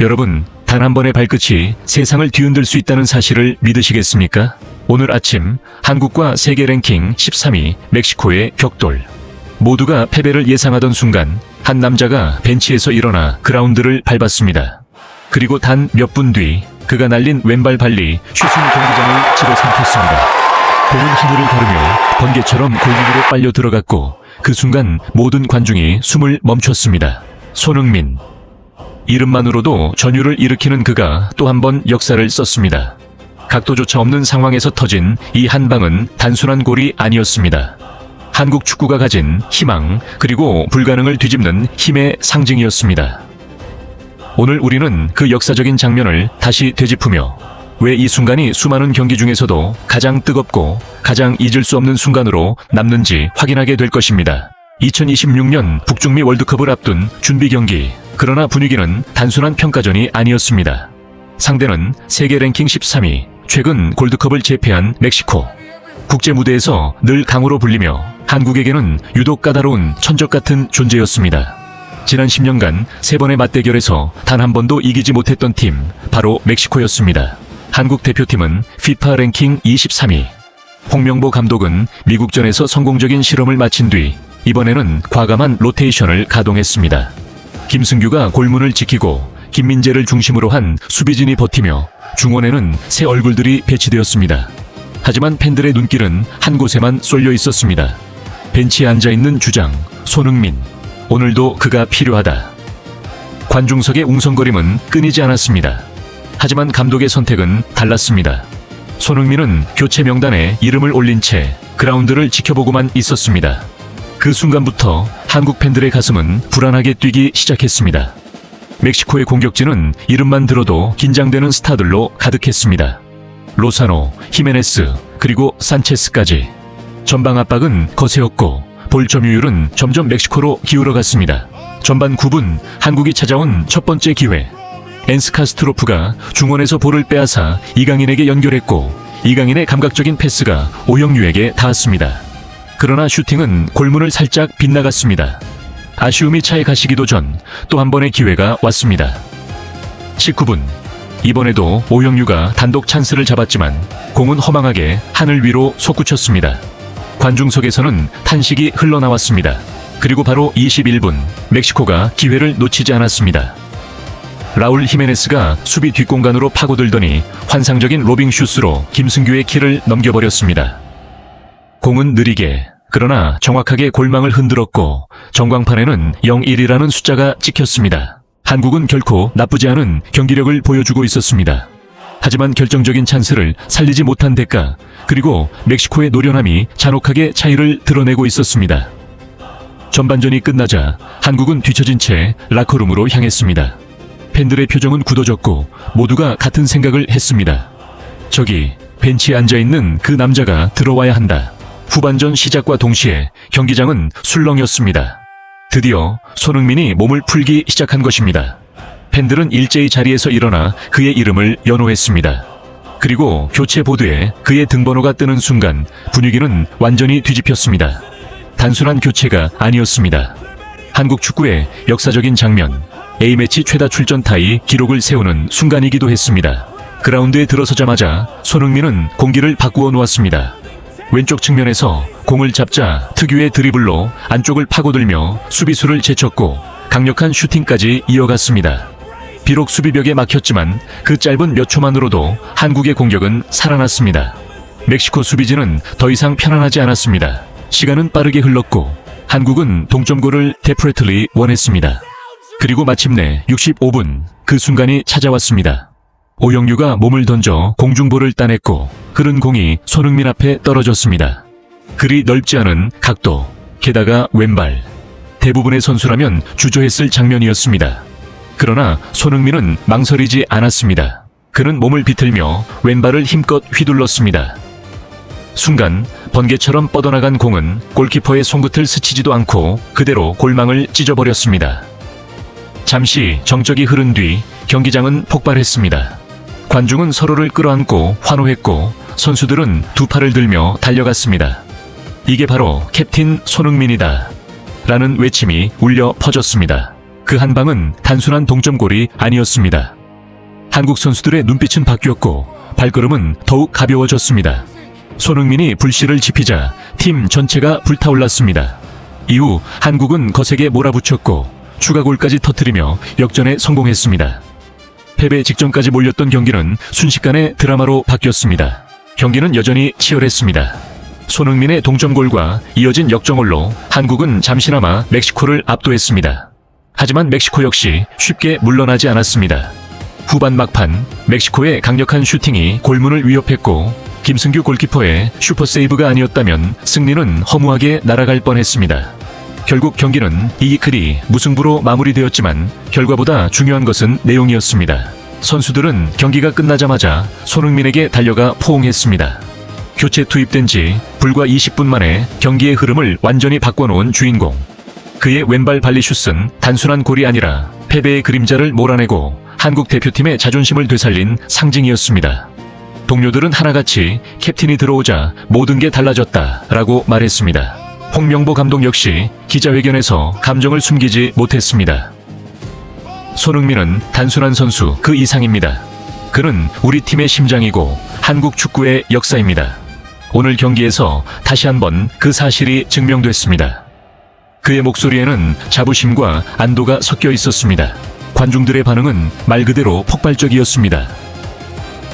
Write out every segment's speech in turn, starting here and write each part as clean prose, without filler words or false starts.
여러분, 단 한 번의 발끝이 세상을 뒤흔들 수 있다는 사실을 믿으시겠습니까? 오늘 아침 한국과 세계 랭킹 13위 멕시코의 격돌. 모두가 패배를 예상하던 순간 한 남자가 벤치에서 일어나 그라운드를 밟았습니다. 그리고 단 몇 분 뒤 그가 날린 왼발 발리 슛은 경기장을 집어삼켰습니다. 공은 하늘을 가르며 번개처럼 골문으로 빨려 들어갔고 그 순간 모든 관중이 숨을 멈췄습니다. 손흥민. 이름만으로도 전율을 일으키는 그가 또 한 번 역사를 썼습니다. 각도조차 없는 상황에서 터진 이 한 방은 단순한 골이 아니었습니다. 한국 축구가 가진 희망 그리고 불가능을 뒤집는 힘의 상징이었습니다. 오늘 우리는 그 역사적인 장면을 다시 되짚으며 왜 이 순간이 수많은 경기 중에서도 가장 뜨겁고 가장 잊을 수 없는 순간으로 남는지 확인하게 될 것입니다. 2026년 북중미 월드컵을 앞둔 준비 경기. 그러나 분위기는 단순한 평가전이 아니었습니다. 상대는 세계 랭킹 13위, 최근 골드컵을 제패한 멕시코. 국제 무대에서 늘 강으로 불리며 한국에게는 유독 까다로운 천적 같은 존재였습니다. 지난 10년간 3번의 맞대결에서 단 한 번도 이기지 못했던 팀, 바로 멕시코였습니다. 한국 대표팀은 FIFA 랭킹 23위. 홍명보 감독은 미국전에서 성공적인 실험을 마친 뒤 이번에는 과감한 로테이션을 가동했습니다. 김승규가 골문을 지키고 김민재를 중심으로 한 수비진이 버티며 중원에는 새 얼굴들이 배치되었습니다. 하지만 팬들의 눈길은 한 곳에만 쏠려 있었습니다. 벤치에 앉아있는 주장 손흥민. 오늘도 그가 필요하다. 관중석의 웅성거림은 끊이지 않았습니다. 하지만 감독의 선택은 달랐습니다. 손흥민은 교체 명단에 이름을 올린 채 그라운드를 지켜보고만 있었습니다. 그 순간부터 한국 팬들의 가슴은 불안하게 뛰기 시작했습니다. 멕시코의 공격진은 이름만 들어도 긴장되는 스타들로 가득했습니다. 로사노, 히메네스, 그리고 산체스까지. 전방 압박은 거세었고 볼 점유율은 점점 멕시코로 기울어갔습니다. 전반 9분 한국이 찾아온 첫 번째 기회. 엔스 카스트로프가 중원에서 볼을 빼앗아 이강인에게 연결했고 이강인의 감각적인 패스가 오영유에게 닿았습니다. 그러나 슈팅은 골문을 살짝 빗나갔습니다. 아쉬움이 차에 가시기도 전 또 한 번의 기회가 왔습니다. 19분. 이번에도 오영유가 단독 찬스를 잡았지만 공은 허망하게 하늘 위로 솟구쳤습니다. 관중석에서는 탄식이 흘러나왔습니다. 그리고 바로 21분 멕시코가 기회를 놓치지 않았습니다. 라울 히메네스가 수비 뒷공간으로 파고들더니 환상적인 로빙 슛으로 김승규의 키를 넘겨버렸습니다. 공은 느리게 그러나 정확하게 골망을 흔들었고 전광판에는 0-1이라는 숫자가 찍혔습니다. 한국은 결코 나쁘지 않은 경기력을 보여주고 있었습니다. 하지만 결정적인 찬스를 살리지 못한 대가, 그리고 멕시코의 노련함이 잔혹하게 차이를 드러내고 있었습니다. 전반전이 끝나자 한국은 뒤처진 채 라커룸으로 향했습니다. 팬들의 표정은 굳어졌고 모두가 같은 생각을 했습니다. 저기 벤치에 앉아있는 그 남자가 들어와야 한다. 후반전 시작과 동시에 경기장은 술렁였습니다. 드디어 손흥민이 몸을 풀기 시작한 것입니다. 팬들은 일제히 자리에서 일어나 그의 이름을 연호했습니다. 그리고 교체 보드에 그의 등번호가 뜨는 순간 분위기는 완전히 뒤집혔습니다. 단순한 교체가 아니었습니다. 한국 축구의 역사적인 장면, A매치 최다 출전 타이 기록을 세우는 순간이기도 했습니다. 그라운드에 들어서자마자 손흥민은 공기를 바꾸어 놓았습니다. 왼쪽 측면에서 공을 잡자 특유의 드리블로 안쪽을 파고들며 수비수를 제쳤고 강력한 슈팅까지 이어갔습니다. 비록 수비벽에 막혔지만 그 짧은 몇 초만으로도 한국의 공격은 살아났습니다. 멕시코 수비진은 더 이상 편안하지 않았습니다. 시간은 빠르게 흘렀고 한국은 동점골을 데프레틀리 원했습니다. 그리고 마침내 65분 그 순간이 찾아왔습니다. 오영유가 몸을 던져 공중볼을 따냈고 흐른 공이 손흥민 앞에 떨어졌습니다. 그리 넓지 않은 각도, 게다가 왼발. 대부분의 선수라면 주저했을 장면이었습니다. 그러나 손흥민은 망설이지 않았습니다. 그는 몸을 비틀며 왼발을 힘껏 휘둘렀습니다. 순간 번개처럼 뻗어나간 공은 골키퍼의 손끝을 스치지도 않고 그대로 골망을 찢어버렸습니다. 잠시 정적이 흐른 뒤 경기장은 폭발했습니다. 관중은 서로를 끌어안고 환호했고 선수들은 두 팔을 들며 달려갔습니다. 이게 바로 캡틴 손흥민이다 라는 외침이 울려 퍼졌습니다. 그 한 방은 단순한 동점골이 아니었습니다. 한국 선수들의 눈빛은 바뀌었고 발걸음은 더욱 가벼워졌습니다. 손흥민이 불씨를 지피자 팀 전체가 불타올랐습니다. 이후 한국은 거세게 몰아붙였고 추가골까지 터뜨리며 역전에 성공했습니다. 패배 직전까지 몰렸던 경기는 순식간에 드라마로 바뀌었습니다. 경기는 여전히 치열했습니다. 손흥민의 동점골과 이어진 역전골로 한국은 잠시나마 멕시코를 압도했습니다. 하지만 멕시코 역시 쉽게 물러나지 않았습니다. 후반 막판 멕시코의 강력한 슈팅이 골문을 위협했고 김승규 골키퍼의 슈퍼세이브가 아니었다면 승리는 허무하게 날아갈 뻔했습니다. 결국 경기는 이기클이 무승부로 마무리되었지만 결과보다 중요한 것은 내용이었습니다. 선수들은 경기가 끝나자마자 손흥민에게 달려가 포옹했습니다. 교체 투입된 지 불과 20분 만에 경기의 흐름을 완전히 바꿔놓은 주인공. 그의 왼발 발리슛은 단순한 골이 아니라 패배의 그림자를 몰아내고 한국 대표팀의 자존심을 되살린 상징이었습니다. 동료들은 하나같이 캡틴이 들어오자 모든 게 달라졌다라고 말했습니다. 홍명보 감독 역시 기자회견에서 감정을 숨기지 못했습니다. 손흥민은 단순한 선수 그 이상입니다. 그는 우리 팀의 심장이고 한국 축구의 역사입니다. 오늘 경기에서 다시 한번 그 사실이 증명됐습니다. 그의 목소리에는 자부심과 안도가 섞여 있었습니다. 관중들의 반응은 말 그대로 폭발적이었습니다.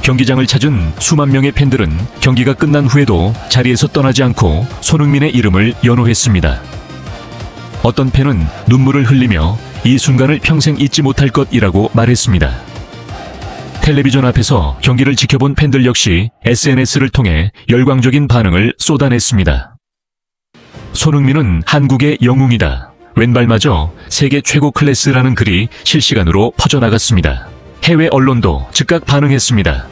경기장을 찾은 수만 명의 팬들은 경기가 끝난 후에도 자리에서 떠나지 않고 손흥민의 이름을 연호했습니다. 어떤 팬은 눈물을 흘리며 이 순간을 평생 잊지 못할 것이라고 말했습니다. 텔레비전 앞에서 경기를 지켜본 팬들 역시 SNS를 통해 열광적인 반응을 쏟아냈습니다. 손흥민은 한국의 영웅이다. 왼발마저 세계 최고 클래스라는 글이 실시간으로 퍼져나갔습니다. 해외 언론도 즉각 반응했습니다.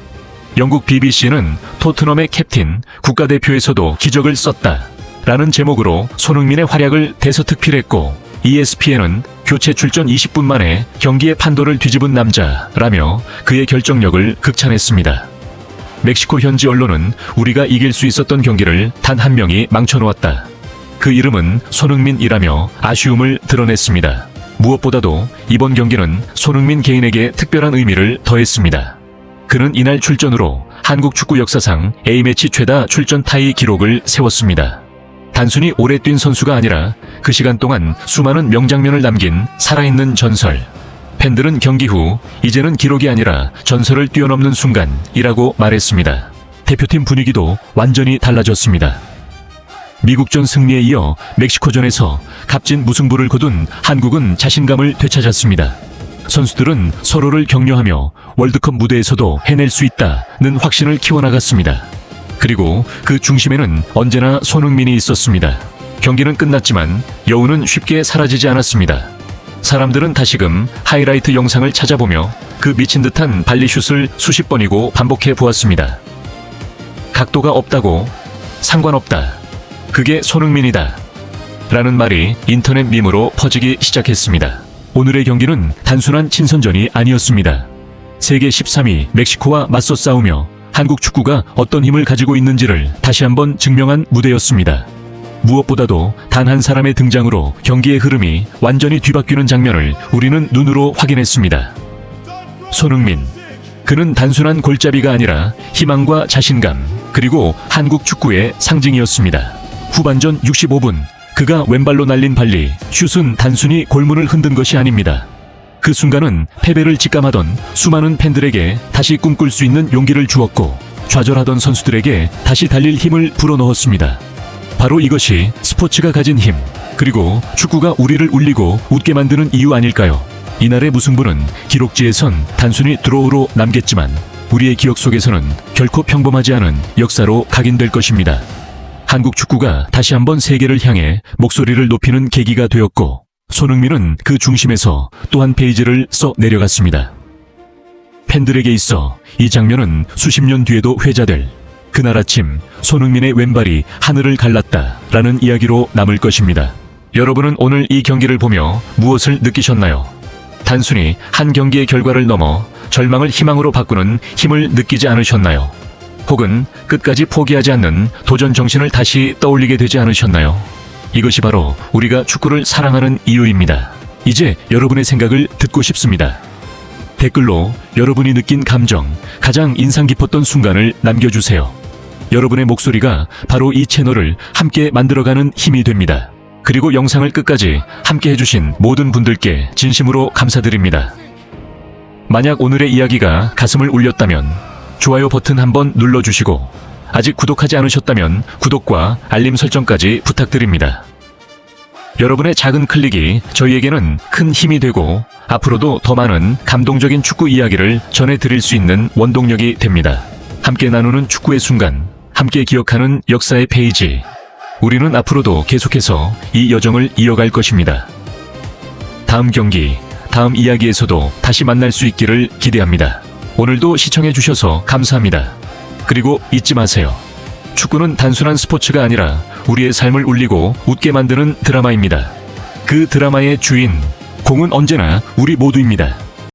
영국 BBC는 토트넘의 캡틴, 국가대표에서도 기적을 썼다 라는 제목으로 손흥민의 활약을 대서특필했고 ESPN은 교체 출전 20분 만에 경기의 판도를 뒤집은 남자라며 그의 결정력을 극찬했습니다. 멕시코 현지 언론은 우리가 이길 수 있었던 경기를 단 한 명이 망쳐놓았다. 그 이름은 손흥민이라며 아쉬움을 드러냈습니다. 무엇보다도 이번 경기는 손흥민 개인에게 특별한 의미를 더했습니다. 그는 이날 출전으로 한국 축구 역사상 A매치 최다 출전 타이 기록을 세웠습니다. 단순히 오래 뛴 선수가 아니라 그 시간 동안 수많은 명장면을 남긴 살아있는 전설. 팬들은 경기 후 이제는 기록이 아니라 전설을 뛰어넘는 순간이라고 말했습니다. 대표팀 분위기도 완전히 달라졌습니다. 미국전 승리에 이어 멕시코전에서 값진 무승부를 거둔 한국은 자신감을 되찾았습니다. 선수들은 서로를 격려하며 월드컵 무대에서도 해낼 수 있다는 확신을 키워나갔습니다. 그리고 그 중심에는 언제나 손흥민이 있었습니다. 경기는 끝났지만 여운은 쉽게 사라지지 않았습니다. 사람들은 다시금 하이라이트 영상을 찾아보며 그 미친 듯한 발리슛을 수십 번이고 반복해 보았습니다. 각도가 없다고? 상관없다. 그게 손흥민이다. 라는 말이 인터넷 밈으로 퍼지기 시작했습니다. 오늘의 경기는 단순한 친선전이 아니었습니다. 세계 13위 멕시코와 맞서 싸우며 한국 축구가 어떤 힘을 가지고 있는지를 다시 한번 증명한 무대였습니다. 무엇보다도 단 한 사람의 등장으로 경기의 흐름이 완전히 뒤바뀌는 장면을 우리는 눈으로 확인했습니다. 손흥민. 그는 단순한 골잡이가 아니라 희망과 자신감, 그리고 한국 축구의 상징이었습니다. 후반전 65분, 그가 왼발로 날린 발리, 슛은 단순히 골문을 흔든 것이 아닙니다. 그 순간은 패배를 직감하던 수많은 팬들에게 다시 꿈꿀 수 있는 용기를 주었고 좌절하던 선수들에게 다시 달릴 힘을 불어넣었습니다. 바로 이것이 스포츠가 가진 힘, 그리고 축구가 우리를 울리고 웃게 만드는 이유 아닐까요? 이날의 무승부는 기록지에선 단순히 드로우로 남겠지만 우리의 기억 속에서는 결코 평범하지 않은 역사로 각인될 것입니다. 한국 축구가 다시 한번 세계를 향해 목소리를 높이는 계기가 되었고 손흥민은 그 중심에서 또 한 페이지를 써 내려갔습니다. 팬들에게 있어 이 장면은 수십 년 뒤에도 회자될 그날 아침 손흥민의 왼발이 하늘을 갈랐다라는 이야기로 남을 것입니다. 여러분은 오늘 이 경기를 보며 무엇을 느끼셨나요? 단순히 한 경기의 결과를 넘어 절망을 희망으로 바꾸는 힘을 느끼지 않으셨나요? 혹은 끝까지 포기하지 않는 도전 정신을 다시 떠올리게 되지 않으셨나요? 이것이 바로 우리가 축구를 사랑하는 이유입니다. 이제 여러분의 생각을 듣고 싶습니다. 댓글로 여러분이 느낀 감정, 가장 인상 깊었던 순간을 남겨주세요. 여러분의 목소리가 바로 이 채널을 함께 만들어가는 힘이 됩니다. 그리고 영상을 끝까지 함께 해주신 모든 분들께 진심으로 감사드립니다. 만약 오늘의 이야기가 가슴을 울렸다면 좋아요 버튼 한번 눌러주시고 아직 구독하지 않으셨다면 구독과 알림 설정까지 부탁드립니다. 여러분의 작은 클릭이 저희에게는 큰 힘이 되고 앞으로도 더 많은 감동적인 축구 이야기를 전해드릴 수 있는 원동력이 됩니다. 함께 나누는 축구의 순간, 함께 기억하는 역사의 페이지. 우리는 앞으로도 계속해서 이 여정을 이어갈 것입니다. 다음 경기, 다음 이야기에서도 다시 만날 수 있기를 기대합니다. 오늘도 시청해주셔서 감사합니다. 그리고 잊지 마세요. 축구는 단순한 스포츠가 아니라 우리의 삶을 울리고 웃게 만드는 드라마입니다. 그 드라마의 주인, 공은 언제나 우리 모두입니다.